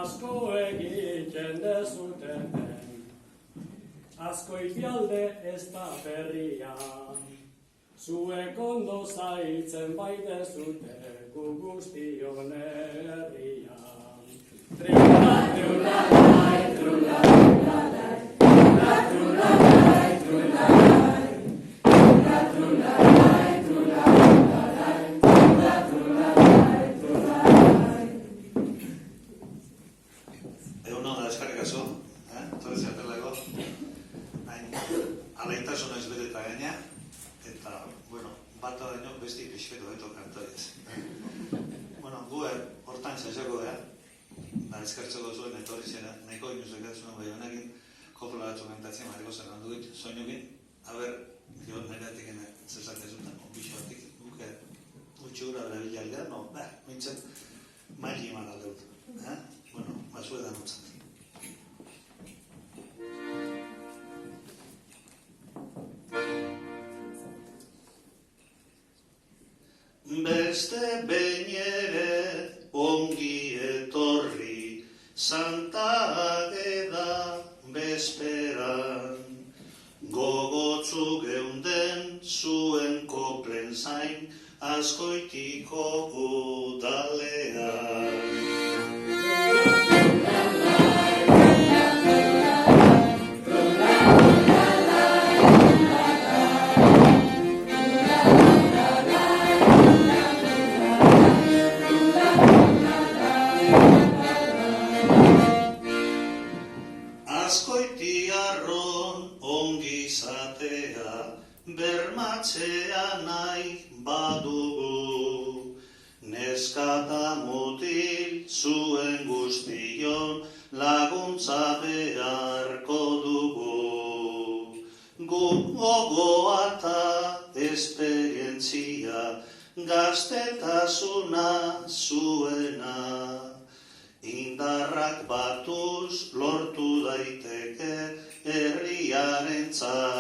asko egiten dezuten den, asko ipialde ez da berria, zuek ondo zaitzen baite zute gu guztion herria. Triula, triula, lai, triula, triula, lai, triula, triula, lai, triula, lai, triula, triula, lai, triula, lai, triula, triula, lai, triula, lai. Egun hona eskarrik asko, torri zertelako, alaitasun ez beteta gaina, eta, bata daño besti pixketo beto kantoiz. Gu hortan zaizako da, eskartzeko zuen etorri zera, nahiko inuzek zuen bai honekin, kopla batzu kantatzen mariko zer handu dit, soinukin, jo neratik zezatezutan, onbixo batik, guke utxura berabila aldea, mintzen, maili eman aldeut. Basue da nutzat. Beste behin ere ongi etorri Santa Ageda bezperan, gogotzu geunden zuen koplen zain Azkoitiko udalean. Azkoitiarron ongizatea bermatzea nahi badugu, neskata mutil zuen guztion laguntza beharko dugu. Gu gogoa eta esperientzia gaztetasuna zuena, indarrak batuz lortu daiteke herriarentzat